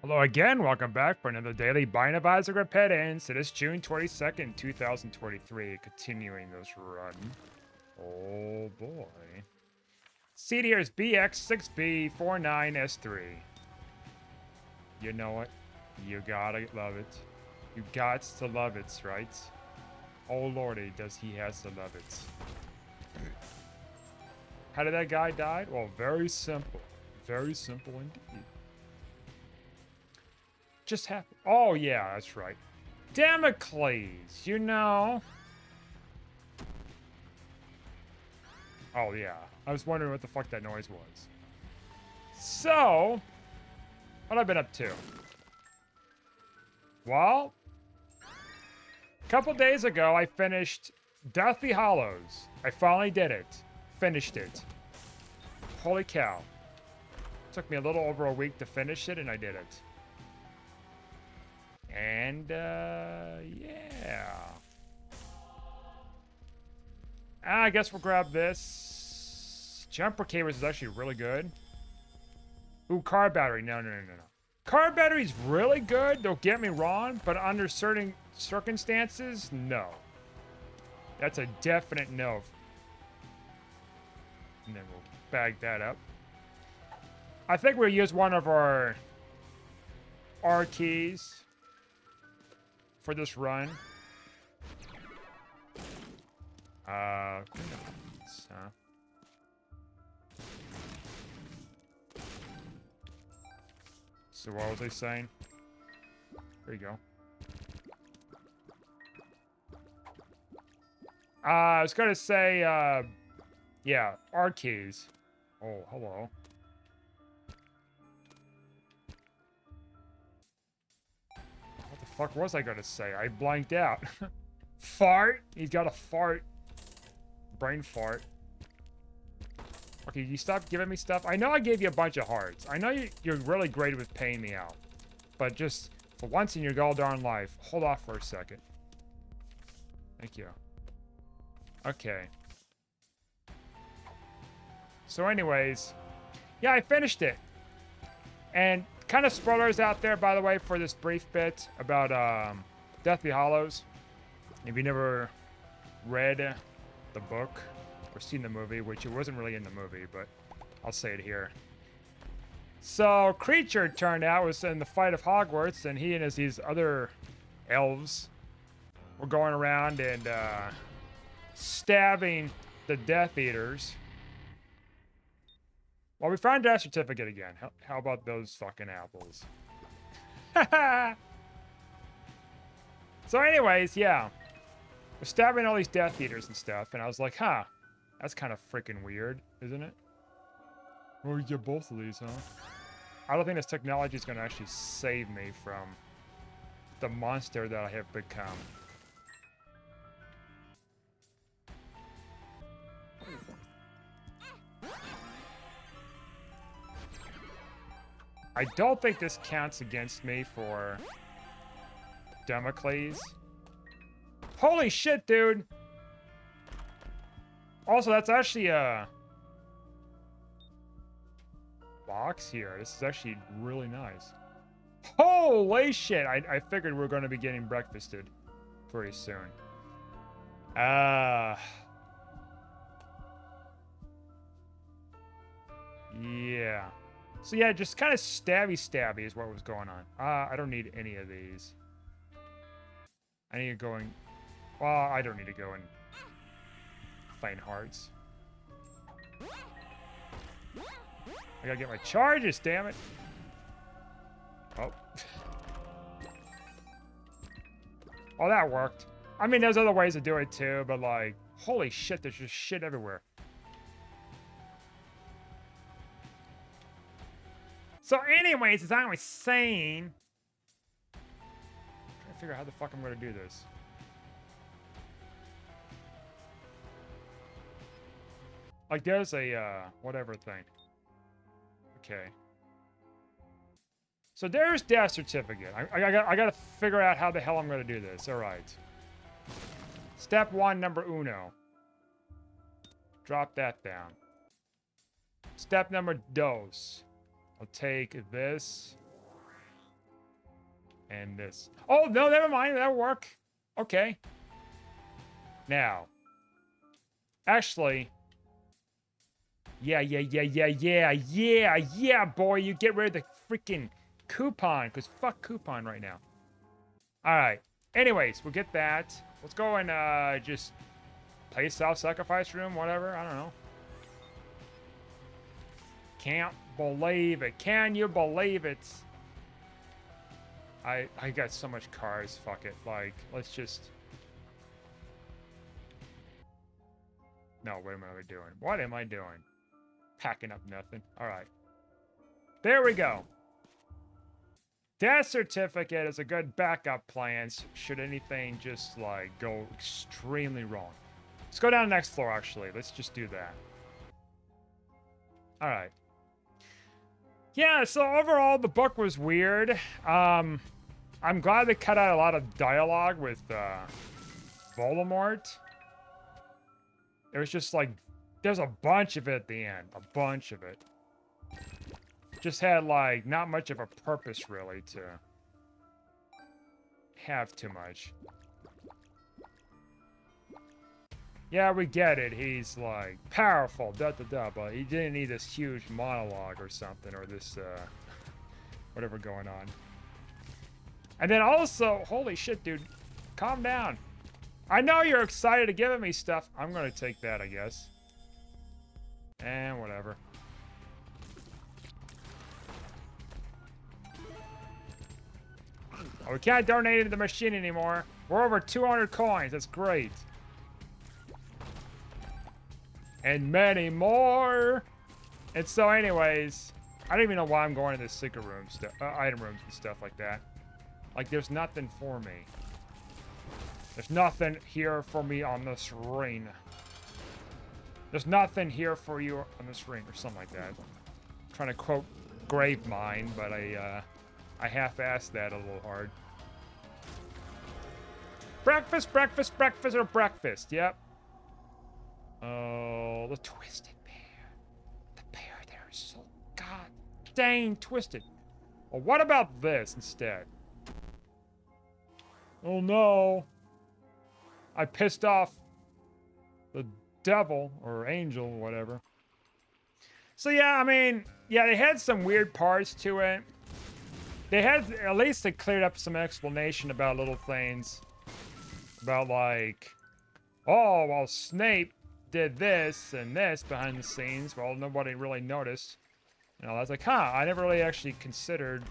Hello again, welcome back for another daily Bind of Isaac Repentance. It is June 22nd, 2023, continuing this run. Oh boy. Seed here is BX6B49S3. You know what? You gotta love it. You gots to love it, right? Oh lordy, does he has to love it. How did that guy die? Well, very simple. Very simple indeed. Just happened. Oh, yeah, that's right. Damocles, you know. Oh, yeah. I was wondering what the fuck that noise was. So, what I've been up to? Well, a couple days ago, I finished Deathly Hollows. I finally did it. Finished it. Holy cow. Took me a little over a week to finish it, and I did it. And, yeah. I guess we'll grab this. Jumper Cavers is actually really good. Ooh, car battery. No. Car battery's really good, don't get me wrong, but under certain circumstances, no. That's a definite no. And then we'll bag that up. I think we'll use one of our R keys for this run. Huh? So what was I saying? There you go. I was gonna say, yeah, R keys. Oh, hello. What the fuck was I gonna say? I blanked out. Fart? He's got a fart. Brain fart. Okay, you stop giving me stuff. I know I gave you a bunch of hearts. I know you're really great with paying me out. But just for once in your god darn life, hold off for a second. Thank you. Okay. So anyways, yeah, I finished it. And kind of spoilers out there, by the way, for this brief bit about Deathly Hollows. If you never read the book or seen the movie, which it wasn't really in the movie, but I'll say it here. So Creature turned out was in the fight of Hogwarts, and he and these other elves were going around and stabbing the Death Eaters. Well, we found Death Certificate again. How about those fucking apples? So anyways, yeah. We're stabbing all these Death Eaters and stuff, and I was like, huh, that's kind of freaking weird, isn't it? Well, we get both of these, huh? I don't think this technology is going to actually save me from the monster that I have become. I don't think this counts against me for Damocles. Holy shit, dude! Also, that's actually a box here. This is actually really nice. Holy shit! I figured we were going to be getting breakfasted pretty soon. Yeah. So yeah, just kind of stabby is what was going on. I don't need any of these. I need to go and... Well, I don't need to go and find hearts. I gotta get my charges, damn it. Oh. Oh, that worked. I mean, there's other ways to do it too, but like, holy shit, there's just shit everywhere. So anyways, as I was saying... I'm trying to figure out how the fuck I'm gonna do this. Like, there's a, whatever thing. Okay. So there's Death Certificate. I gotta figure out how the hell I'm gonna do this. Alright. Step 1, number uno. Drop that down. Step number dos. I'll take this. And this. Oh, no, never mind. That'll work. Okay. Now. Actually. Yeah, boy. You get rid of the freaking coupon. Because fuck coupon right now. Alright. Anyways, we'll get that. Let's go and just play self-sacrifice room, whatever. I don't know. Can't believe it. Can you believe it? I got so much cars. Fuck it. Like, let's just... No, what am I doing? What am I doing? Packing up nothing. Alright. There we go. Death certificate is a good backup plan should anything just, like, go extremely wrong. Let's go down the next floor, actually. Let's just do that. Alright. Yeah, so overall, the book was weird. I'm glad they cut out a lot of dialogue with Voldemort. It was just like, there's a bunch of it at the end. A bunch of it. Just had, like, not much of a purpose, really, to have too much. Yeah, we get it. He's, like, powerful, but he didn't need this huge monologue or something, or this, whatever going on. And then also, holy shit, dude, calm down. I know you're excited to give me stuff. I'm gonna take that, I guess. And whatever. Oh, we can't donate it to the machine anymore. We're over 200 coins. That's great. And many more. And so anyways, I don't even know why I'm going to the secret room stuff, item rooms and stuff like that. Like, there's nothing for me. There's nothing here for me on this ring. There's nothing here for you on this ring, or something like that. I'm trying to quote Gravemind, but I half-assed that a little hard. Breakfast, breakfast, breakfast, or breakfast. Yep. Oh, the twisted pear. The pear there is so god dang twisted. Well, what about this instead? Oh no. I pissed off the devil or angel or whatever. So yeah, I mean, yeah, they had some weird parts to it. They had, at least they cleared up some explanation about little things. About like, oh, well, Snape did this and this behind the scenes. Well, nobody really noticed. You know, I was like, huh, I never really actually considered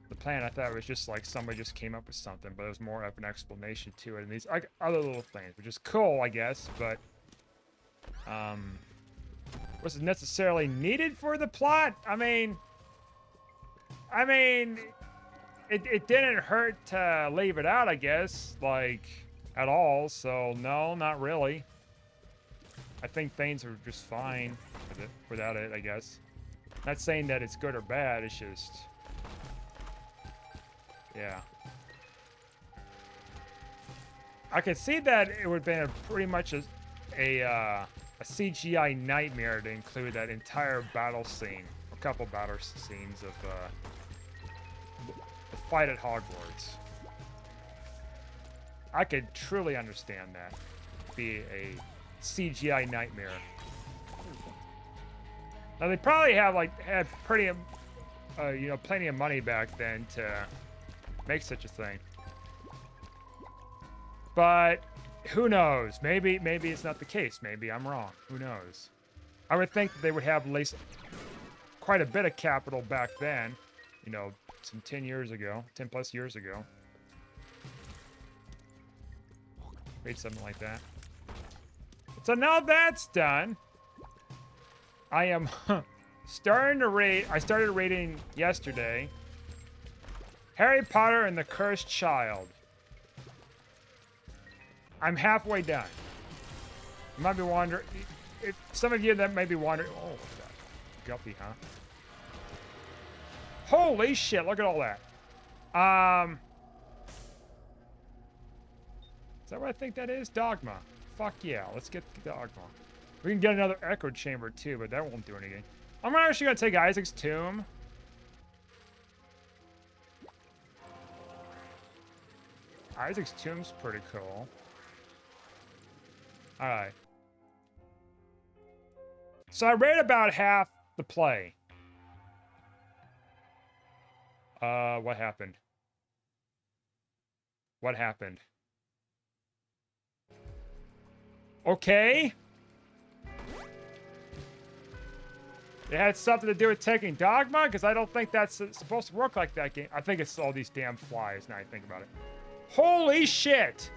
the plan. I thought it was just like somebody just came up with something, but there's more of an explanation to it. And these like, other little things, which is cool, I guess, but was it necessarily needed for the plot? I mean, it didn't hurt to leave it out, I guess, like, at all. So no, not really. I think things are just fine with it, without it, I guess. Not saying that it's good or bad, it's just, yeah. I could see that it would have been pretty much a CGI nightmare to include that entire battle scene, a couple battle scenes of the fight at Hogwarts. I could truly understand that. Be a CGI nightmare. Now they probably had pretty, you know, plenty of money back then to make such a thing. But who knows? Maybe it's not the case. Maybe I'm wrong. Who knows? I would think that they would have at least quite a bit of capital back then. You know, some 10 plus years ago. Maybe something like that. So now that's done, I am starting to read. I started reading yesterday. Harry Potter and the Cursed Child. I'm halfway done. You might be wondering, if some of you that may be wondering, oh, what's that? Guppy, huh? Holy shit, look at all that. Is that what I think that is? Dogma. Fuck yeah, let's get the Dogma. We can get another Echo Chamber too, but that won't do anything. I'm actually gonna take Isaac's Tomb. Isaac's tomb's pretty cool. Alright. So I read about half the play. What happened? What happened? Okay. It had something to do with taking Dogma? Because I don't think that's supposed to work like that game. I think it's all these damn flies now I think about it. Holy shit!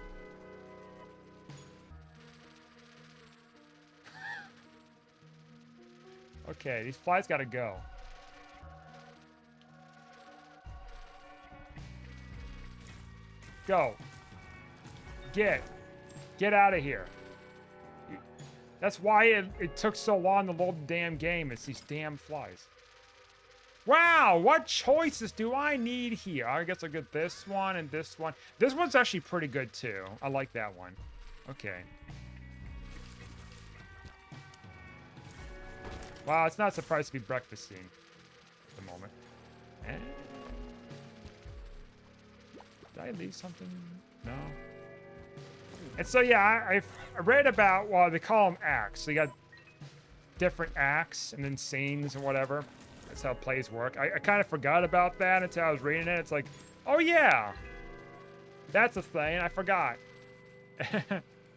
Okay, these flies gotta go. Go. Get out of here. That's why it took so long to load the damn game. It's these damn flies. Wow, what choices do I need here? I guess I'll get this one and this one. This one's actually pretty good too. I like that one. Okay. Wow, it's not surprised to be breakfast scene at the moment. Did I leave something? No. And so, yeah, I read about, well, they call them acts. So you got different acts and then scenes and whatever. That's how plays work. I kind of forgot about that until I was reading it. It's like, oh, yeah. That's a thing. I forgot.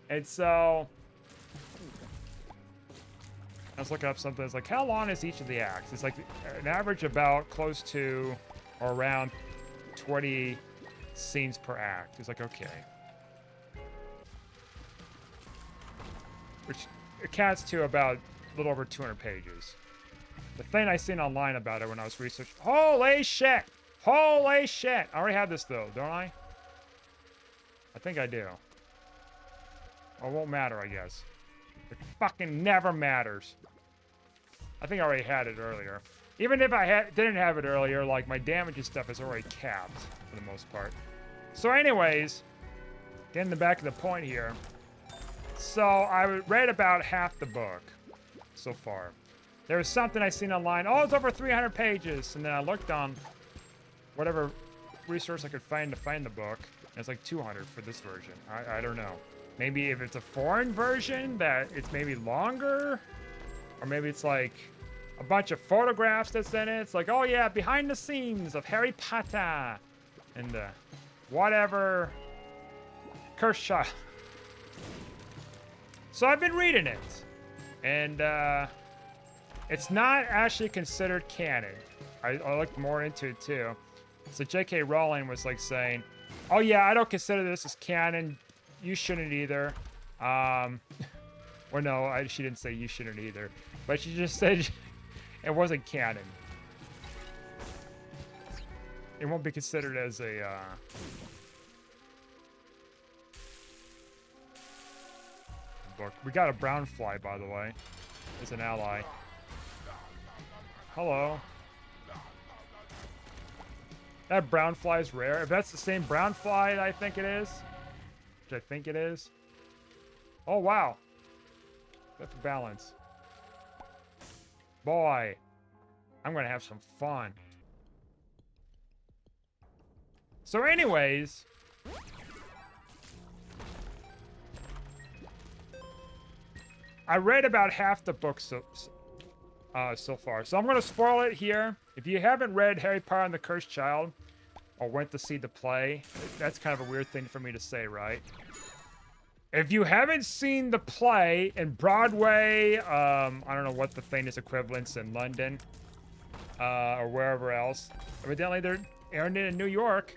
And so I was looking up something. It's like, how long is each of the acts? It's like an average about close to or around 20 scenes per act. It's like, okay. Which accounts to about a little over 200 pages. The thing I seen online about it when I was researching. Holy shit! Holy shit! I already have this though, don't I? I think I do. Well, it won't matter, I guess. It fucking never matters. I think I already had it earlier. Even if I didn't have it earlier, like my damage and stuff is already capped for the most part. So anyways, getting the back of the point here. So I read about half the book so far. There was something I seen online. Oh, it's over 300 pages. And then I looked on whatever resource I could find to find the book. And it's like 200 for this version. I don't know. Maybe if it's a foreign version that it's maybe longer. Or maybe it's like a bunch of photographs that's in it. It's like, oh yeah, behind the scenes of Harry Potter. And whatever. Cursed Child. So I've been reading it, and it's not actually considered canon. I looked more into it too. So J.K. Rowling was like saying, "Oh yeah, I don't consider this as canon. You shouldn't either." Well, no, she didn't say you shouldn't either, but she just said it wasn't canon. It won't be considered as a. Book. We got a brown fly, by the way, as an ally. Hello. That brown fly is rare. If that's the same brown fly I think it is, which I think it is. Oh, wow. That's balance. Boy, I'm going to have some fun. So anyways, I read about half the book so far, so I'm going to spoil it here. If you haven't read Harry Potter and the Cursed Child, or went to see the play, that's kind of a weird thing for me to say, right? If you haven't seen the play in Broadway, I don't know what the famous equivalents in London, or wherever else. Evidently, they're airing it in New York.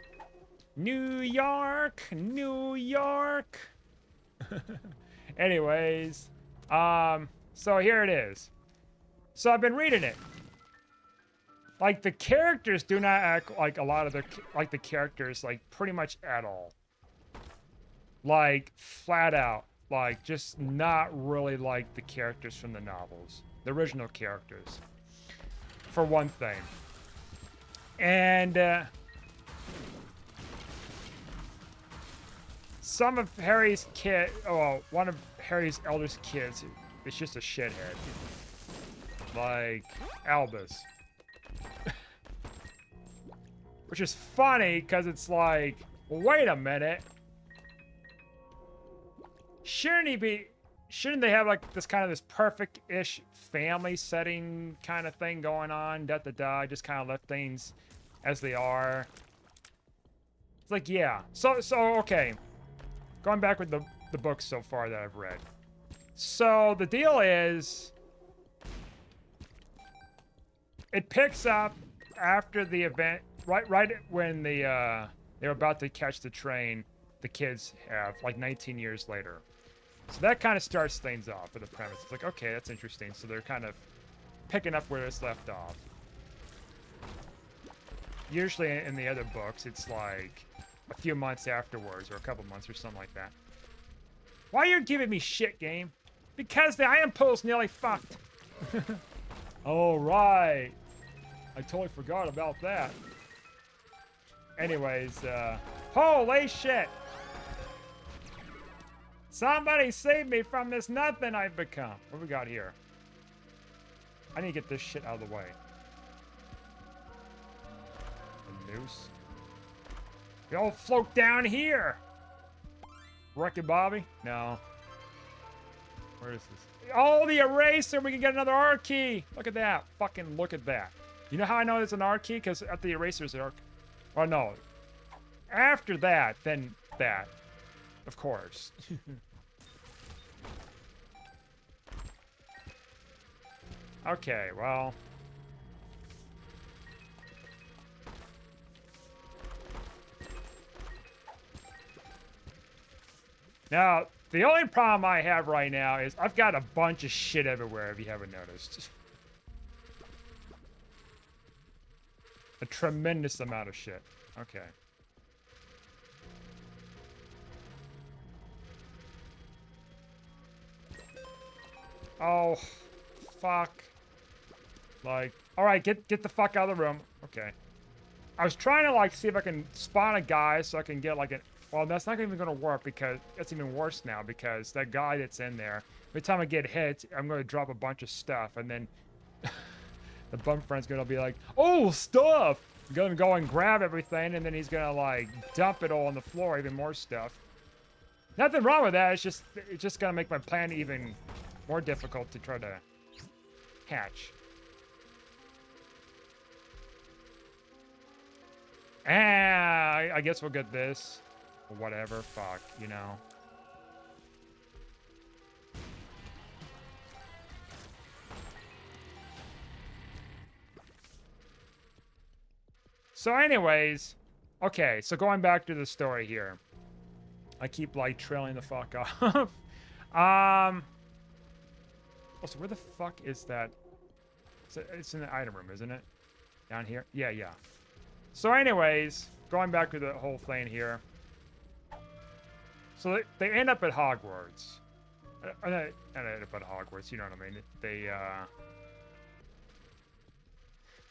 New York, New York. Anyways. So here it is. So I've been reading it. Like, the characters do not act like a lot of the characters, like, pretty much at all. Like, flat out. Like, just not really like the characters from the novels. The original characters. For one thing. And, some of Harry's one of Harry's eldest kids is just a shithead. Like Albus. Which is funny, because it's like, well, wait a minute. shouldn't he be? Shouldn't they have like this kind of this perfect-ish family setting kind of thing going on? Da da da. Just kind of left things as they are. It's like, yeah. So okay. Going back with the books so far that I've read. So the deal is, it picks up after the event, right when they're about to catch the train. The kids have like 19 years later. So that kind of starts things off with the premise. It's like, okay, that's interesting. So they're kind of picking up where it's left off. Usually in the other books, it's like a few months afterwards or a couple months or something like that. Why are you giving me shit, game? Because the iron pool's nearly fucked. Oh, right. I totally forgot about that. Anyways, holy shit. Somebody save me from this nothing I've become. What we got here? I need to get this shit out of the way. A noose. We all float down here. Wreck-It Bobby? No. Where is this? Oh, the eraser! We can get another R key! Look at that. Fucking look at that. You know how I know it's an R key? Because at the eraser's an R key. Oh, no. After that, then that. Of course. Okay, well. Now, the only problem I have right now is I've got a bunch of shit everywhere, if you haven't noticed. A tremendous amount of shit. Okay. Oh, fuck. Like, all right, get the fuck out of the room. Okay. I was trying to, like, see if I can spawn a guy so I can get, like, an... Well, that's not even going to work because it's even worse now because that guy that's in there, every time I get hit, I'm going to drop a bunch of stuff and then the bum friend's going to be like, oh, stuff! I'm going to go and grab everything and then he's going to, like, dump it all on the floor, even more stuff. Nothing wrong with that, it's just going to make my plan even more difficult to try to hatch. Ah, I guess we'll get this. Or whatever, fuck, you know. So anyways, okay, so going back to the story here. I keep, like, trailing the fuck off. Also, where the fuck is that? It's in the item room, isn't it? Down here? Yeah, yeah. So anyways, going back to the whole thing here. So they end up at Hogwarts. Not end up at Hogwarts, you know what I mean? They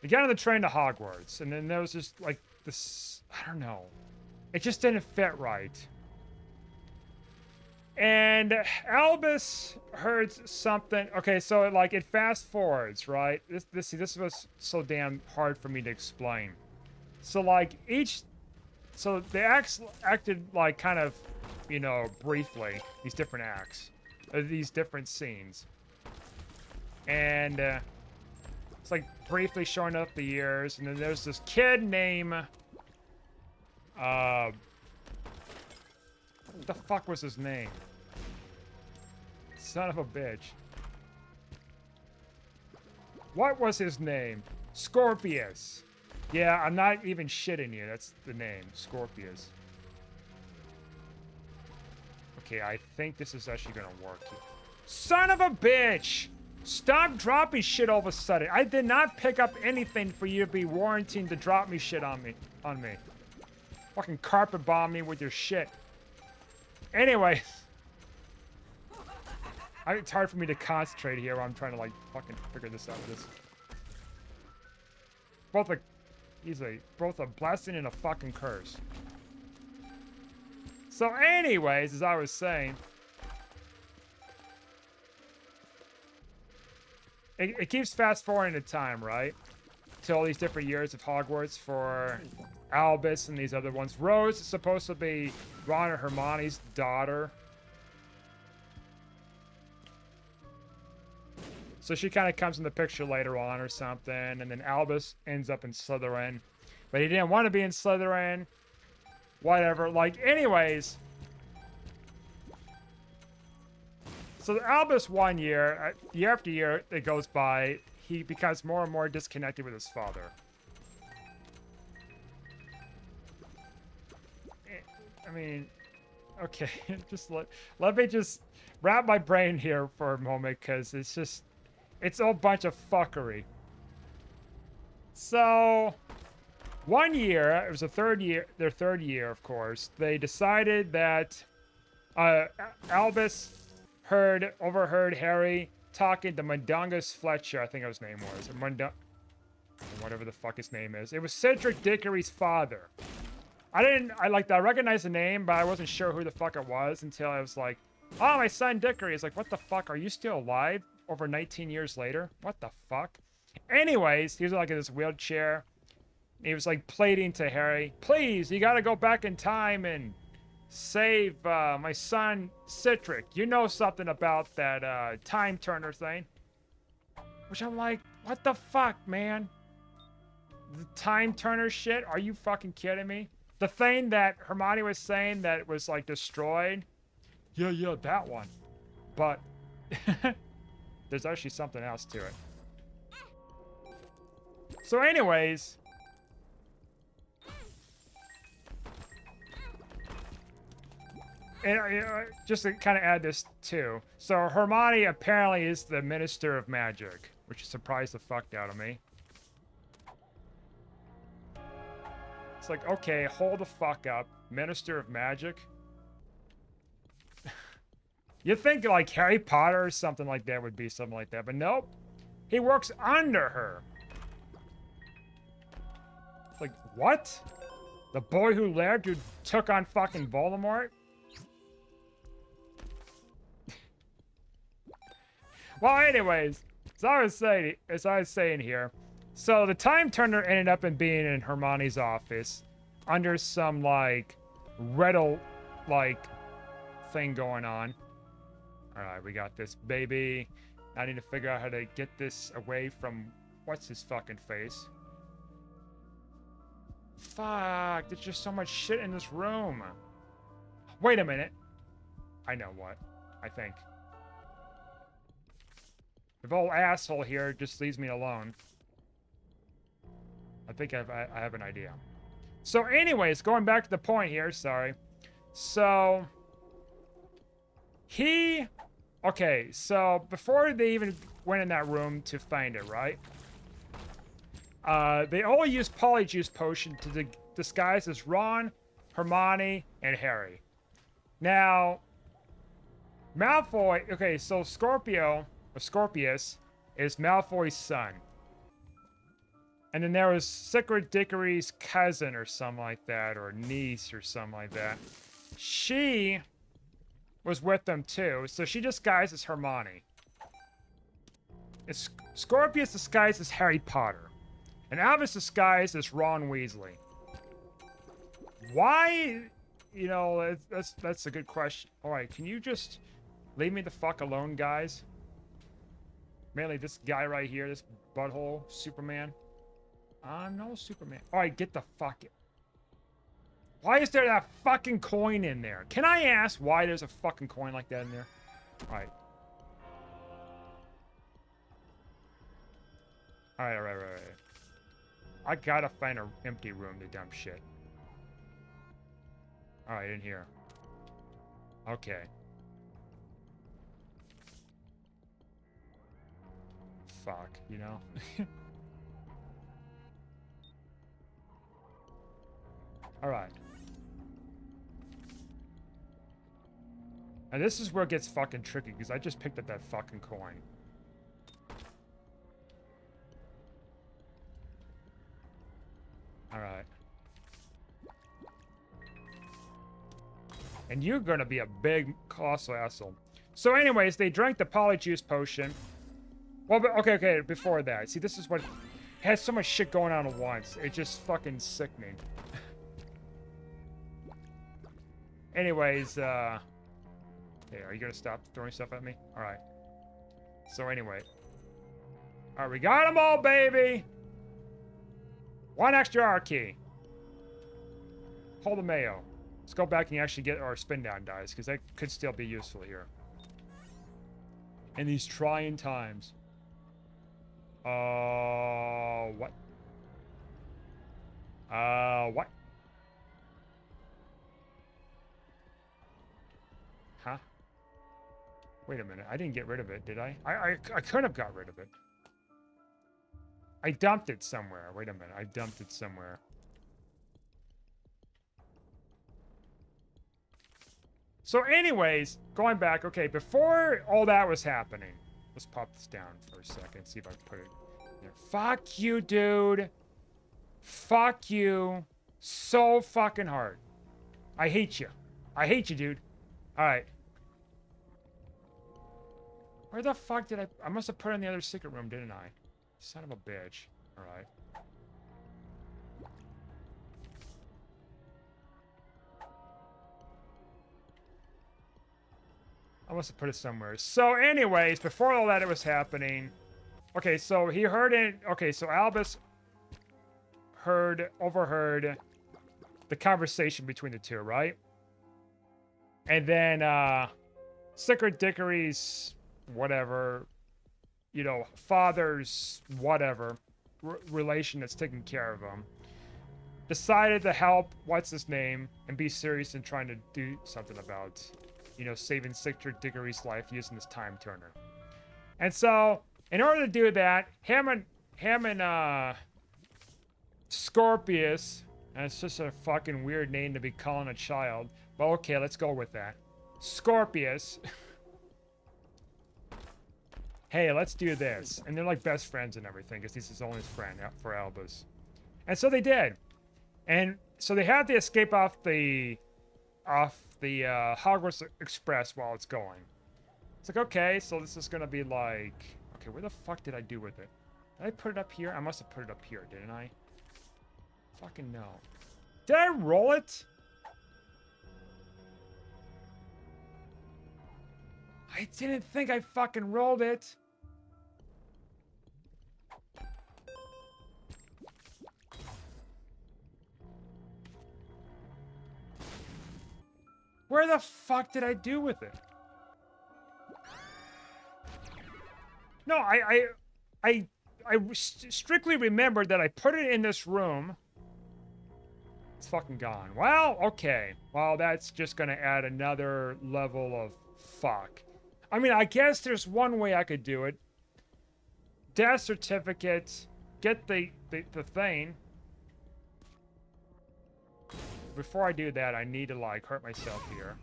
get on the train to Hogwarts, and then there was just, like, this... I don't know. It just didn't fit right. And Albus heard something. Okay, so, like, it fast forwards, right? This was so damn hard for me to explain. So, like, so the acts acted, like, kind of, you know, briefly, these different acts, these different scenes. And it's, like, briefly showing up the years, and then there's this kid named, what the fuck was his name? Son of a bitch. What was his name? Scorpius. Yeah, I'm not even shitting you. That's the name. Scorpius. Okay, I think this is actually gonna work. Son of a bitch! Stop dropping shit all of a sudden. I did not pick up anything for you to be warranting to drop me shit on me. Fucking carpet bomb me with your shit. Anyways. It's hard for me to concentrate here while I'm trying to, like, fucking figure this out with this. Both a blessing and a fucking curse. So anyways, as I was saying, it keeps fast forwarding the time, right? To all these different years of Hogwarts for Albus and these other ones. Rose is supposed to be Ron and Hermione's daughter. So she kind of comes in the picture later on or something, and then Albus ends up in Slytherin. But he didn't want to be in Slytherin. Whatever. Like, anyways. So Albus 1 year, year after year that goes by, he becomes more and more disconnected with his father. I mean, okay, just let me just wrap my brain here for a moment, because it's a bunch of fuckery. So, 1 year, it was their third year, of course, they decided that Albus overheard Harry talking to Mundungus Fletcher, I think his name was, or whatever the fuck his name is. It was Cedric Diggory's father. I recognized the name, but I wasn't sure who the fuck it was until I was like, oh, my son Dickory. It's like, what the fuck? Are you still alive over 19 years later? What the fuck? Anyways, he was like in this wheelchair. He was like pleading to Harry, please, you gotta go back in time and save my son Cedric. You know something about that time turner thing. Which I'm like, what the fuck, man? The time turner shit? Are you fucking kidding me? The thing that Hermione was saying that was like destroyed? Yeah, that one. But there's actually something else to it. So anyways, and just to kind of add this too. So Hermione apparently is the Minister of Magic, which surprised the fuck out of me. It's like, okay, hold the fuck up. Minister of Magic? You'd think like Harry Potter or something like that would be something like that, but nope. He works under her. It's like, what? The boy who lived, who took on fucking Voldemort? Well, anyways, as I was saying here, so the time turner ended up being in Hermione's office under some like riddle like thing going on. All right, we got this baby. I need to figure out how to get this away from what's his fucking face. Fuck, there's just so much shit in this room. Wait a minute. I know what. I think. The old asshole here just leaves me alone. I think I have an idea. So anyways, going back to the point here, sorry. So, okay, so before they even went in that room to find it, right? They all used Polyjuice Potion to disguise as Ron, Hermione, and Harry. Now, Malfoy, okay, so Scorpius is Malfoy's son. And then there was Cedric Diggory's cousin or something like that, or niece or something like that. She was with them too, so she disguised as Hermione. Scorpius disguised as Harry Potter. And Albus disguised as Ron Weasley. Why? You know, that's a good question. Alright, can you just leave me the fuck alone, guys? Mainly this guy right here, this butthole, Superman. I'm no Superman. Alright, get the fuck. Why is there that fucking coin in there? Can I ask why there's a fucking coin like that in there? Alright. Alright. I gotta find an empty room to dump shit. Alright, in here. Okay. Fuck, you know? Alright. And this is where it gets fucking tricky, because I just picked up that fucking coin. Alright. And you're gonna be a big, colossal asshole. So anyways, they drank the Polyjuice Potion. Well, but, okay, before that. See, this is what... It has so much shit going on at once. It's just fucking sickening. Anyways, hey, are you gonna stop throwing stuff at me? Alright. So anyway. All right, we got them all, baby. One extra R key. Hold the mayo. Let's go back and actually get our spin down dice, because that could still be useful here. In these trying times. What? What? Huh? Wait a minute. I didn't get rid of it, did I? I could have got rid of it. I dumped it somewhere. Wait a minute. I dumped it somewhere. So anyways, going back, okay, before all that was happening, let's pop this down for a second, see if I can put it there. Fuck you, dude. Fuck you so fucking hard. I hate you. I hate you, dude. All right. Where the fuck did I must have put it in the other secret room, didn't I? Son of a bitch. All right. I must have put it somewhere. So anyways, before all that was happening, okay, so he heard it. Okay, so Albus overheard the conversation between the two, right? And then Secret Dickory's whatever, you know, father's whatever relation that's taking care of him decided to help what's his name and be serious in trying to do something about, you know, saving Secret Dickory's life using this time turner. And so, in order to do that, him and Scorpius, and it's just a fucking weird name to be calling a child, but okay, let's go with that. Scorpius. Hey, let's do this. And they're like best friends and everything, because he's his only friend for Albus. And so they did. And so they had to escape off the Hogwarts Express while it's going. It's like, okay, so this is gonna be like, okay, where the fuck did I do with it? Did I put it up here? I must have put it up here, didn't I? Fucking no. Did I roll it? I didn't think I fucking rolled it. Where the fuck did I do with it? No, I strictly remembered that I put it in this room. It's fucking gone. Well, okay. Well, that's just gonna add another level of fuck. I mean, I guess there's one way I could do it. Death certificate. Get the thing. Before I do that, I need to, like, hurt myself here.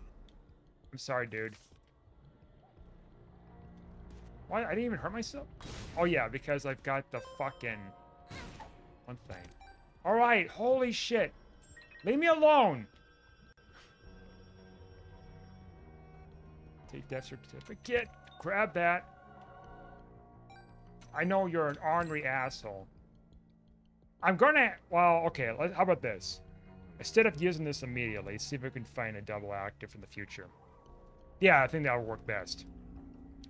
I'm sorry, dude. Why? I didn't even hurt myself? Oh, yeah, because I've got the fucking one thing. All right, holy shit. Leave me alone. Take death certificate. Grab that. I know you're an ornery asshole. I'm gonna... Well, okay, how about this? Instead of using this immediately, see if we can find a double active in the future. Yeah, I think that'll work best.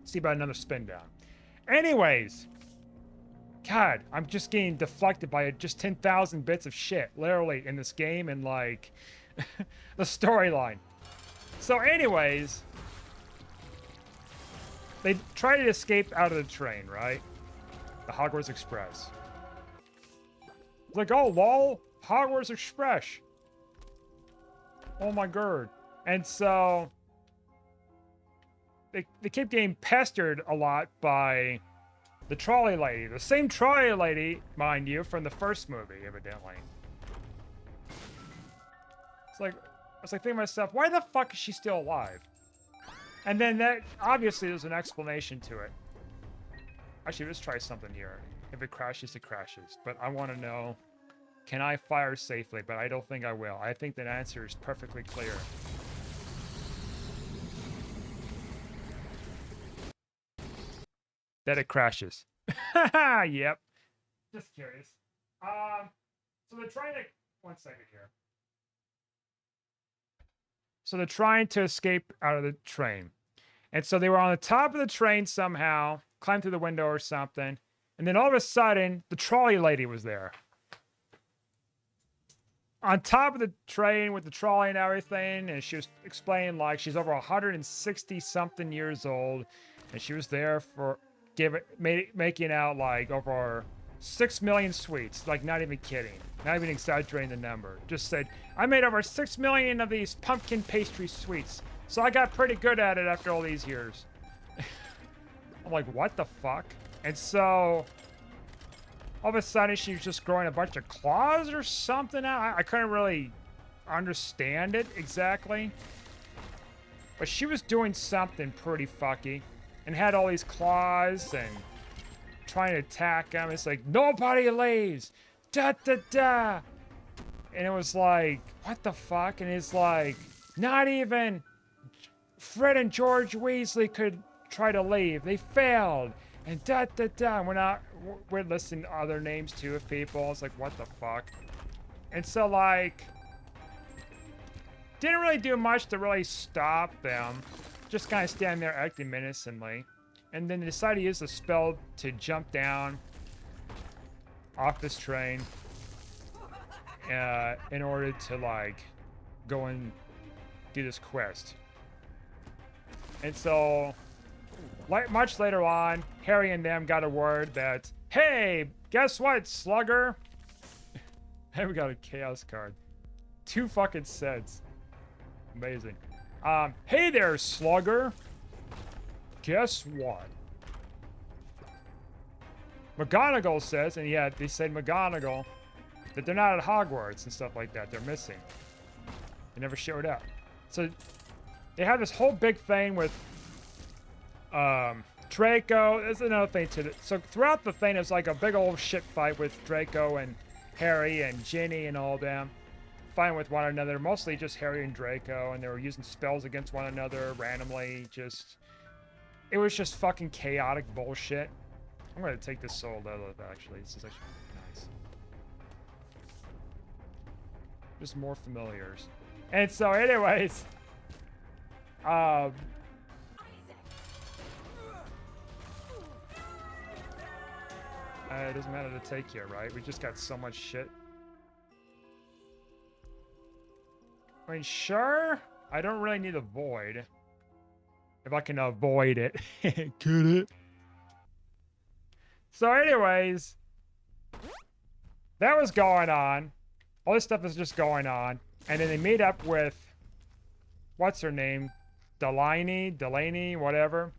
See about another spin down. Anyways. God, I'm just getting deflected by just 10,000 bits of shit, literally, in this game and, like, the storyline. So anyways, they try to escape out of the train, right? The Hogwarts Express. It's like, oh, lol, Hogwarts Express. Oh my god. And so they keep getting pestered a lot by the trolley lady. The same trolley lady, mind you, from the first movie, evidently. It's like, I was like thinking to myself, why the fuck is she still alive? And then that, obviously there's an explanation to it. Actually, let's try something here. If it crashes, it crashes. But I want to know, can I fire safely? But I don't think I will. I think the answer is perfectly clear. That it crashes. Yep. Just curious. So they're trying to... One second here. So they're trying to escape out of the train. And so they were on the top of the train somehow, climbed through the window or something, And then all of a sudden, the trolley lady was there. On top of the train with the trolley and everything, and she was explaining like she's over 160 something years old, and she was there for making out like over 6 million sweets. Like, not even kidding, not even exaggerating the number. Just said, I made over 6 million of these pumpkin pastry sweets, so I got pretty good at it after all these years. I'm like, what the fuck? And so all of a sudden, she was just growing a bunch of claws or something out. I couldn't really understand it exactly. But she was doing something pretty fucky. And had all these claws and trying to attack him. It's like, nobody leaves! Da da da! And it was like, what the fuck? And it's like, not even Fred and George Weasley could try to leave. They failed. And da da da. We're listing other names too of people. It's like, what the fuck? And so like, didn't really do much to really stop them. Just kind of standing there acting menacingly. And then they decided to use the spell to jump down off this train in order to like go and do this quest. And so much later on, Harry and them got a word that, hey, guess what, Slugger? Hey, we got a chaos card. 2 fucking sets. Amazing. Hey there, Slugger. Guess what? McGonagall says, and yeah, they said McGonagall, that they're not at Hogwarts and stuff like that. They're missing. They never showed up. So they have this whole big thing with Draco. There's another thing to it. So throughout the thing, it's like a big old shit fight with Draco and Harry and Ginny and all them. Fighting with one another, mostly just Harry and Draco, and they were using spells against one another randomly. It was just fucking chaotic bullshit. I'm gonna take this soul Lilith, actually. This is actually nice. Just more familiars. And so, anyways, it doesn't matter to take here, right? We just got so much shit. I mean, sure. I don't really need a void. If I can avoid it. Get it? So anyways, that was going on. All this stuff is just going on. And then they meet up with, what's her name? Delaney, whatever.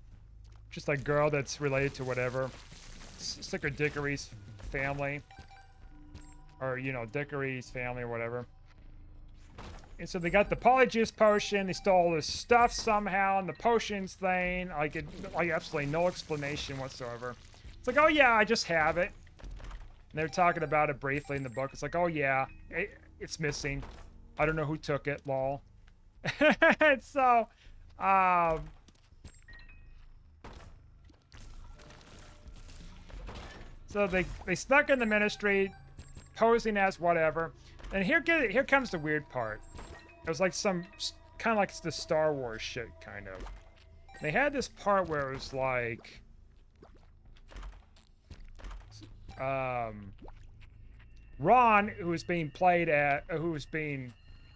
Just a girl that's related to whatever. Sticker Dickory's family. Or, you know, Dickory's family or whatever. And so they got the Polyjuice potion. They stole all this stuff somehow, and the potions thing, like absolutely no explanation whatsoever. It's like, oh yeah, I just have it. And they were talking about it briefly in the book. It's like, oh yeah, it's missing. I don't know who took it, lol. And so, so they snuck in the Ministry, posing as whatever. And here comes the weird part. It was like some kind of like the Star Wars shit, kind of. They had this part where it was like, Ron, who was being,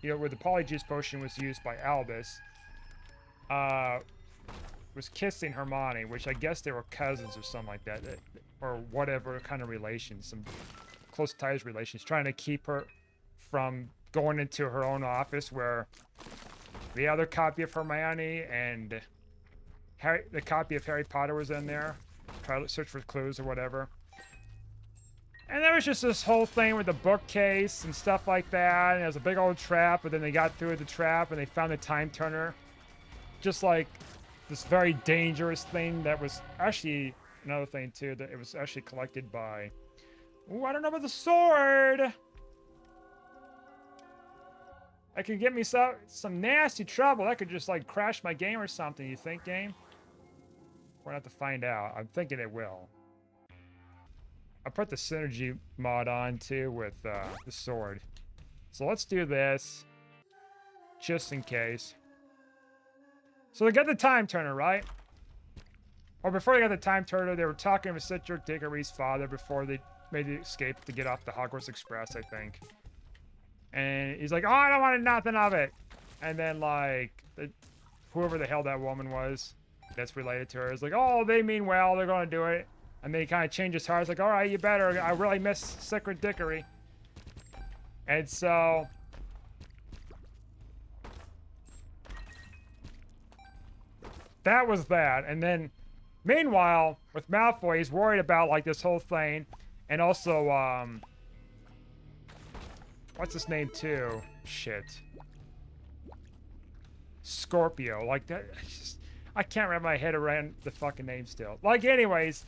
you know, where the Polyjuice potion was used by Albus, was kissing Hermione, which I guess they were cousins or something like that, or whatever kind of relations, some close ties relations, trying to keep her from going into her own office where the other copy of Hermione and the copy of Harry Potter was in there. Try to search for clues or whatever. And there was just this whole thing with the bookcase and stuff like that. And it was a big old trap, but then they got through the trap and they found the time turner. Just like this very dangerous thing that was actually another thing too, that it was actually collected by, ooh, I don't know about the sword. That could get me some nasty trouble. That could just like crash my game or something. You think, game? We're gonna have to find out. I'm thinking it will. I put the synergy mod on too with the sword. So let's do this, just in case. So they got the time turner, right? or before they got the time turner, they were talking with Cedric Diggory's father before they made the escape to get off the Hogwarts Express, I think. And he's like, oh, I don't want nothing of it. And then, like, whoever the hell that woman was that's related to her is like, oh, they mean well, they're going to do it. And then he kind of changed his heart. He's like, all right, you better. I really miss Cedric Diggory. And so... that was that. And then, meanwhile, with Malfoy, he's worried about, like, this whole thing. And also, what's his name, too? Shit. Scorpio. Like, that... I can't wrap my head around the fucking name still. Like, anyways,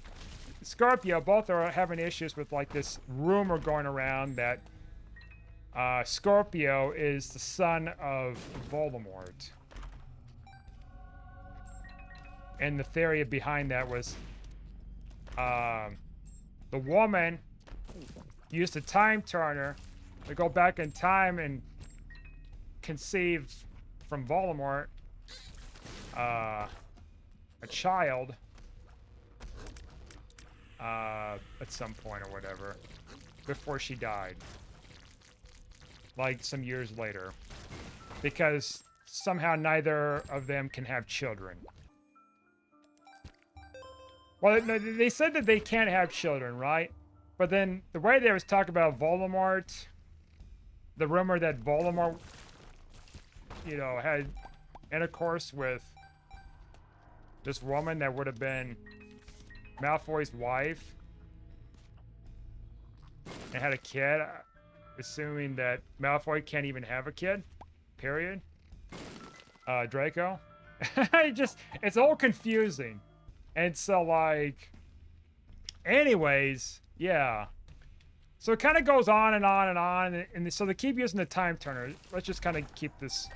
Scorpio, both are having issues with, like, this rumor going around that Scorpio is the son of Voldemort. And the theory behind that was the woman used a time turner to go back in time and conceive from Voldemort a child at some point or whatever before she died, like some years later, because somehow neither of them can have children. Well, they said that they can't have children, right? But then the way they was talking about Voldemort, the rumor that Voldemort, you know, had intercourse with this woman that would have been Malfoy's wife and had a kid, assuming that Malfoy can't even have a kid, period. Draco. It's all confusing. And so, like, anyways, yeah. So it kind of goes on and on and on. And so they keep using the time turner. Let's just kind of keep this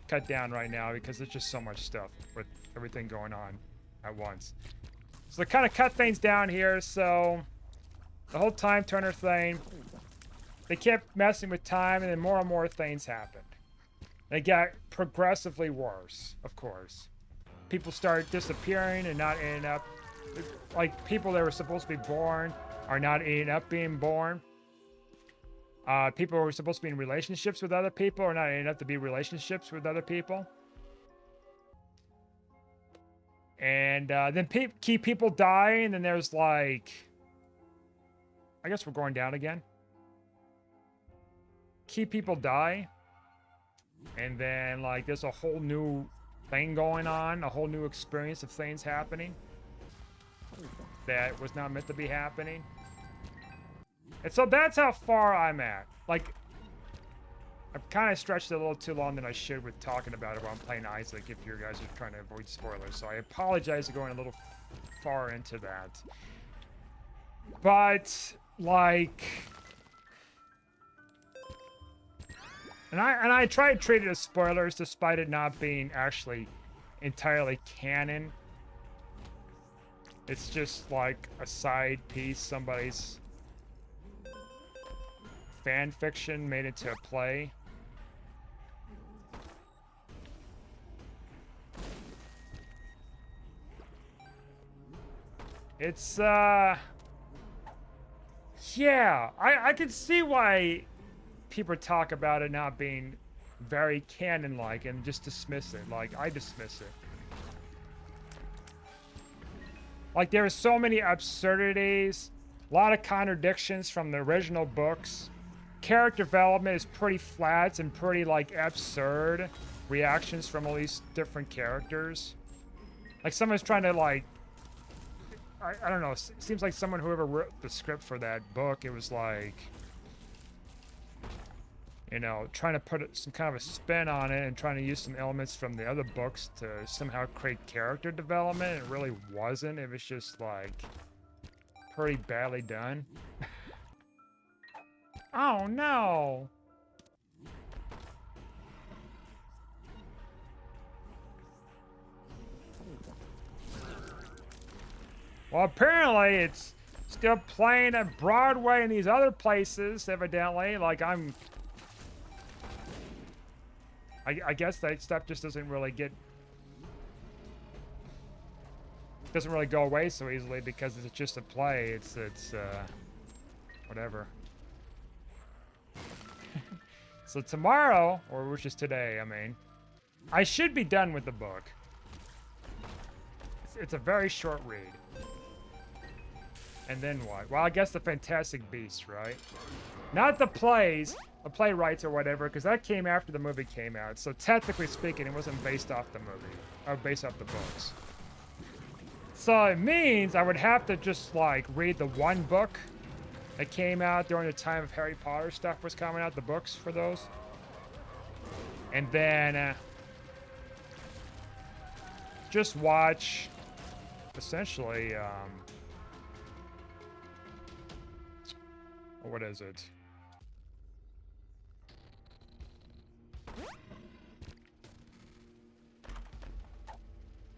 cut down right now because there's just so much stuff with everything going on at once. So they kind of cut things down here. So the whole time turner thing, they kept messing with time, and then more and more things happened. They got progressively worse, of course. People start disappearing and not ending up, like, people that were supposed to be born are not ending up being born. People who were supposed to be in relationships with other people are not ending up to be relationships with other people. And then key people die, and then there's, like, I guess we're going down again. Key people die, and then, like, there's a whole new thing going on, a whole new experience of things happening that was not meant to be happening. And so that's how far I'm at. Like, I've kind of stretched it a little too long than I should with talking about it while I'm playing Isaac, if you guys are trying to avoid spoilers. So I apologize for going a little far into that. But, like... And I try to treat it as spoilers, despite it not being actually entirely canon. It's just like a side piece, somebody's fan fiction made into a play. It's, yeah, I can see why people talk about it not being very canon-like and just dismiss it. Like, I dismiss it. Like, there are so many absurdities, a lot of contradictions from the original books. Character development is pretty flat and pretty, like, absurd reactions from all these different characters. Like, someone's trying to, like, I don't know, it seems like someone, whoever wrote the script for that book, it was like, you know, trying to put some kind of a spin on it and trying to use some elements from the other books to somehow create character development. It really wasn't. It was just, like, pretty badly done. Oh, no. Well, apparently it's still playing at Broadway and these other places, evidently. Like, I guess that stuff just doesn't really get doesn't really go away so easily because it's just a play. It's whatever. So tomorrow, or which is today, I mean, I should be done with the book. It's a very short read. And then what? Well, I guess the Fantastic Beasts, right? Not the plays, the playwrights or whatever, because that came after the movie came out. So technically speaking, it wasn't based off the movie, or based off the books. So it means I would have to just like read the one book that came out during the time of Harry Potter stuff was coming out, the books for those. And then just watch, essentially, what is it?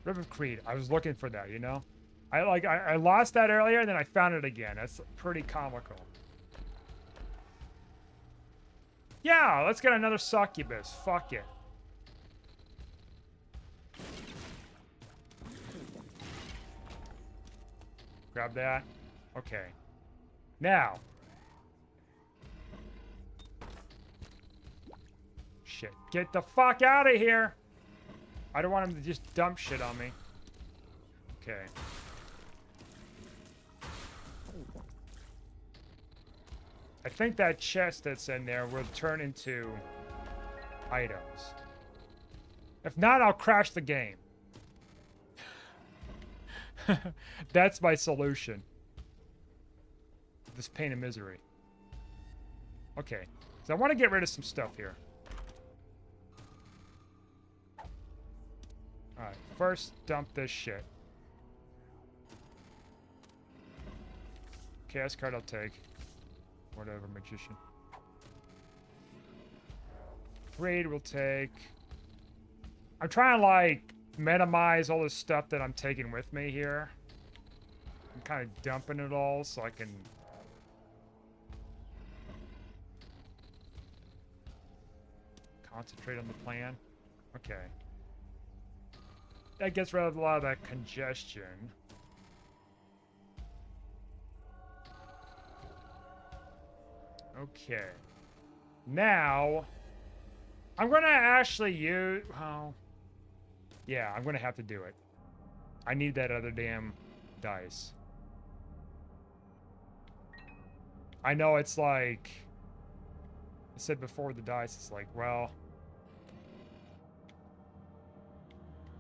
River Creed. I was looking for that, you know? I lost that earlier, and then I found it again. That's pretty comical. Yeah, let's get another succubus. Fuck it. Grab that. Okay. Now. Shit. Get the fuck out of here! I don't want him to just dump shit on me. Okay. I think that chest that's in there will turn into items. If not, I'll crash the game. That's my solution. This pain and misery. Okay. So I want to get rid of some stuff here. Alright, first dump this shit. Chaos card I'll take. Whatever, magician. Raid will take. I'm trying to like minimize all this stuff that I'm taking with me here. I'm kind of dumping it all so I can concentrate on the plan. Okay. That gets rid of a lot of that congestion. Okay. Now, I'm going to actually use... Oh. Yeah, I'm going to have to do it. I need that other damn dice. I know it's like... I said before the dice, it's like, well...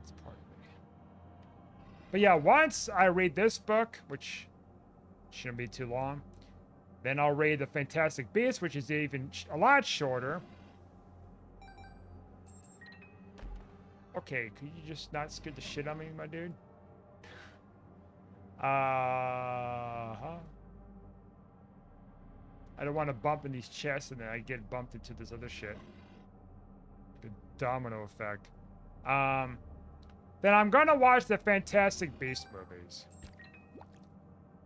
It's part of me. But yeah, once I read this book, which shouldn't be too long, then I'll read the Fantastic Beasts, which is even a lot shorter. Okay, could you just not scare the shit out of me, my dude? I don't want to bump in these chests and then I get bumped into this other shit. The domino effect. Then I'm gonna watch the Fantastic Beasts movies.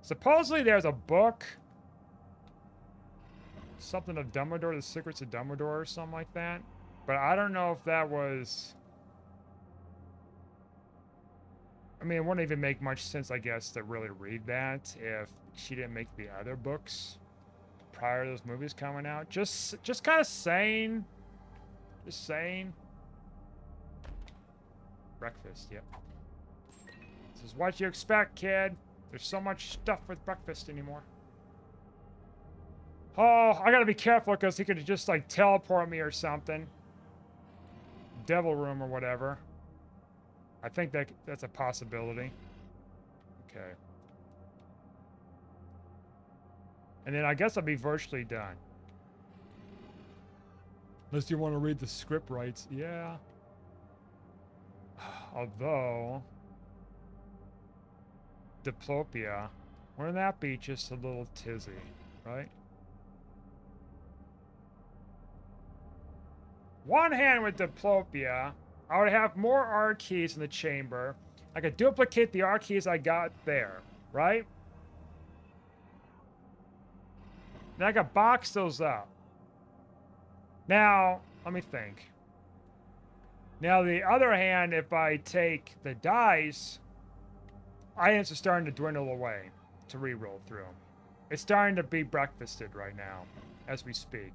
Supposedly there's a book. Something of Dumbledore, The Secrets of Dumbledore or something like that. But I don't know if that was... I mean, it wouldn't even make much sense, I guess, to really read that if she didn't make the other books prior to those movies coming out. Just kind of saying. Just saying. Breakfast, yep. This is what you expect, kid. There's so much stuff with breakfast anymore. Oh, I gotta be careful because he could just like teleport me or something. Devil room or whatever. I think that's a possibility. Okay. And then I guess I'll be virtually done. Unless you want to read the script rights. Yeah. Although... Diplopia. Wouldn't that be just a little tizzy, right? One hand with Diplopia, I would have more R keys in the chamber. I could duplicate the R keys I got there, right? Then I could box those up. Now, let me think. Now, the other hand, if I take the dice items are starting to dwindle away to re-roll through. It's starting to be breakfasted right now, as we speak.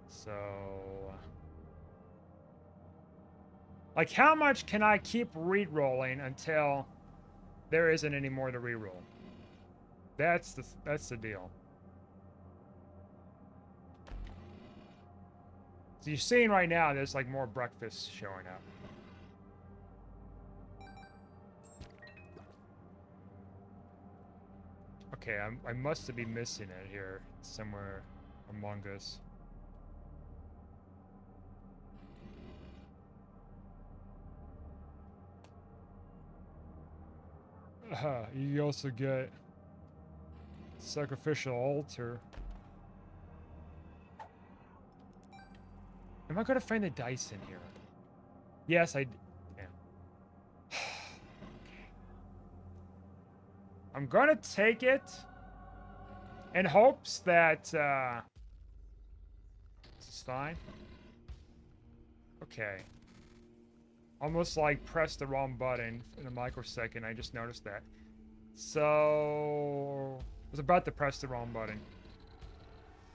So... like, how much can I keep re-rolling until there isn't any more to re-roll? That's the deal. So you're seeing right now there's like more breakfast showing up. Okay, I must be missing it here somewhere among us. You also get sacrificial altar. Am I gonna find the dice in here? Yes, I. Yeah. I'm gonna take it in hopes that this is fine. Okay. Almost like pressed the wrong button in a microsecond. I just noticed that. So I was about to press the wrong button.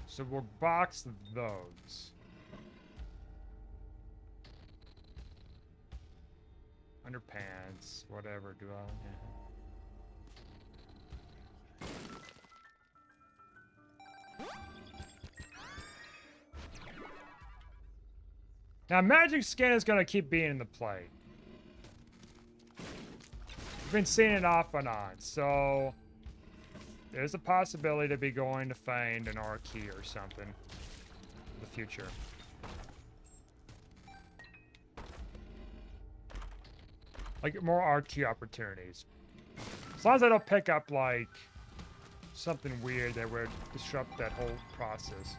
So we'll box those. Underpants, whatever. Do I? Yeah. Now, magic skin is going to keep being in the play. We've been seeing it off and on, so there's a possibility to be going to find an R key or something in the future. Like, more R key opportunities. As long as I don't pick up, like, something weird that would disrupt that whole process.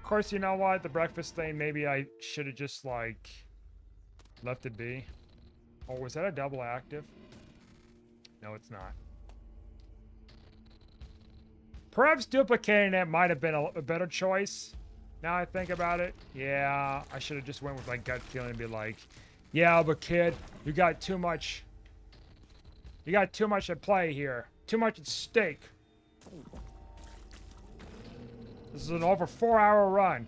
Of course, you know what? The breakfast thing, maybe I should have just, like, left it be. Oh, was that a double active? No, it's not. Perhaps duplicating it might have been a better choice. Now I think about it. Yeah, I should have just went with my gut feeling and be like, yeah, but kid, you got too much. You got too much at play here. Too much at stake. This is an over 4-hour run.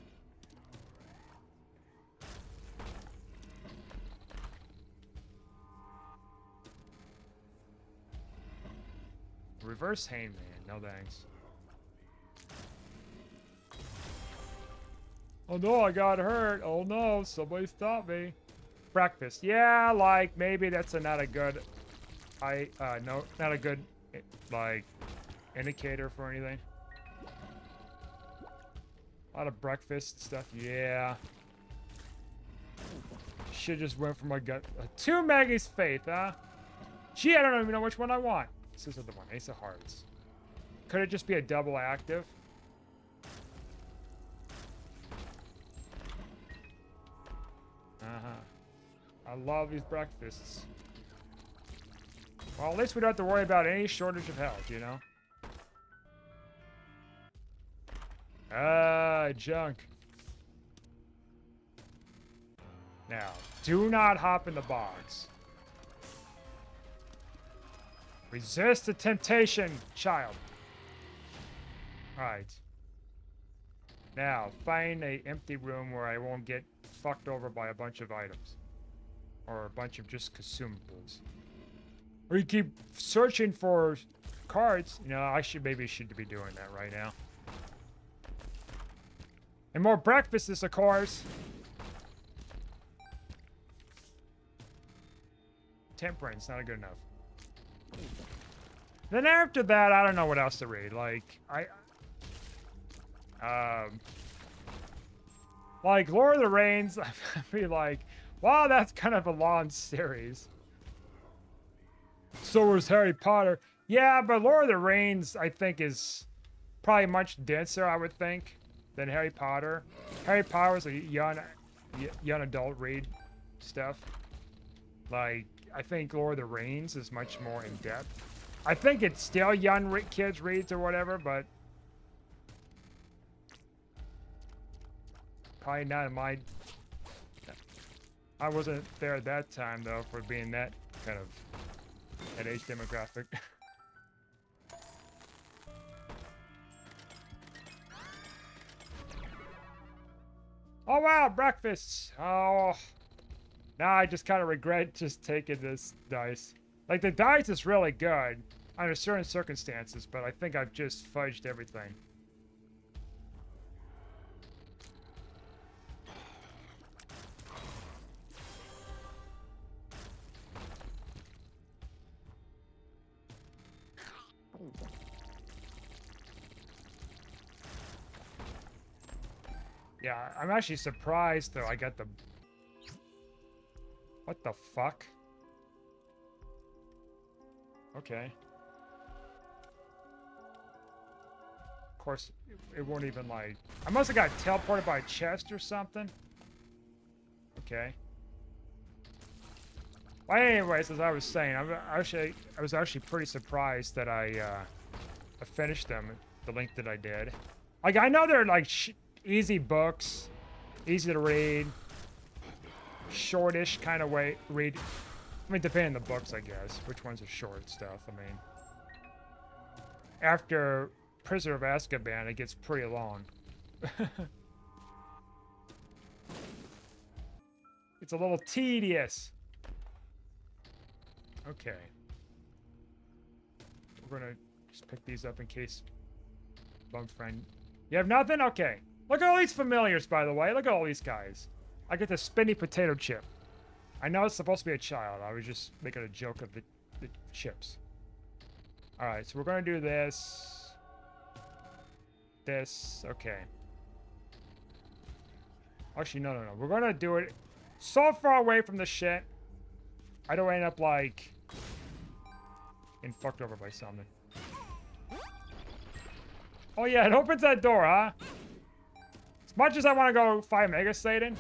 Reverse Hangman, no thanks. Oh no, I got hurt. Oh no, somebody stop me. Breakfast. Yeah, like maybe that's not a good no, not a good like indicator for anything. A lot of breakfast stuff. Yeah. Should just went for my gut. 2 Maggie's Faith, huh? Gee, I don't even know which one I want. This is the one. Ace of Hearts. Could it just be a double active? I love these breakfasts. Well, at least we don't have to worry about any shortage of health, you know? Junk. Now, do not hop in the box. Resist the temptation, child. Alright. Now, find a empty room where I won't get fucked over by a bunch of items. Or a bunch of just consumables. Or you keep searching for cards. You know, maybe should be doing that right now. And more breakfasts, of course. Temperance, not good enough. Then after that, I don't know what else to read. Like, like Lord of the Rings, I'd be like, wow, that's kind of a long series. So was Harry Potter. Yeah, but Lord of the Rings, I think, is probably much denser, I would think, than Harry Potter. Harry Potter was a young adult read stuff. Like, I think Lord of the Rings is much more in depth. I think it's still young kids reads or whatever, but Probably not in my... I wasn't there at that time, though, for being that kind of... that age demographic. Oh, wow, breakfast! Oh... Now I just kind of regret just taking this dice. Like, the dice is really good under certain circumstances, but I think I've just fudged everything. Yeah, I'm actually surprised, though, I got the... What the fuck? Okay. Of course, it won't even, like... I must have got teleported by a chest or something. Okay. Well, anyways, as I was saying, I was actually pretty surprised that I finished them, the length that I did. Like, I know they're, like, easy books, easy to read, shortish kind of way read. I mean, depending on the books, I guess. Which ones are short stuff? I mean, after Prisoner of Azkaban, it gets pretty long. It's a little tedious. Okay. We're gonna just pick these up in case bum friend. You have nothing? Okay. Look at all these familiars, by the way. Look at all these guys. I get the spinny potato chip. I know it's supposed to be a child. I was just making a joke of the chips. Alright, so we're going to do this. This. Okay. Actually, no. We're going to do it so far away from the shit. I don't end up, like, getting fucked over by something. Oh, yeah, it opens that door, huh? As much as I want to go fight Mega Satan,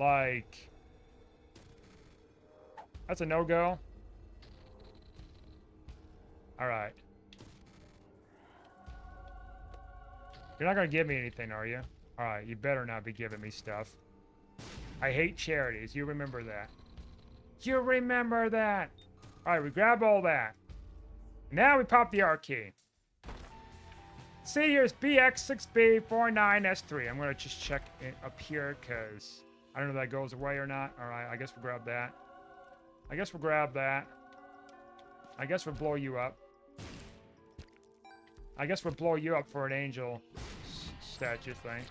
like, that's a no-go. Alright. You're not going to give me anything, are you? Alright, you better not be giving me stuff. I hate charities. You remember that. You remember that. Alright, we grab all that. Now we pop the R key. See, here's BX6B49S3. I'm going to just check it up here because I don't know if that goes away or not. Alright, I guess we'll grab that. I guess we'll grab that. I guess we'll blow you up. I guess we'll blow you up for an angel statue thing.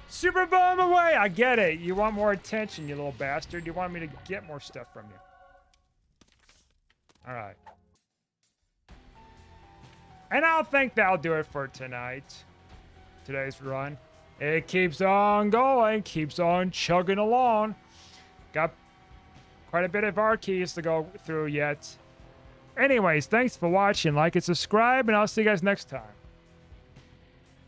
Super bomb away! I get it. You want more attention, you little bastard. You want me to get more stuff from you. Alright. And I think that'll do it for tonight. Today's run. It keeps on going, keeps on chugging along. Got quite a bit of our keys to go through yet. Anyways, thanks for watching. Like and subscribe, and I'll see you guys next time.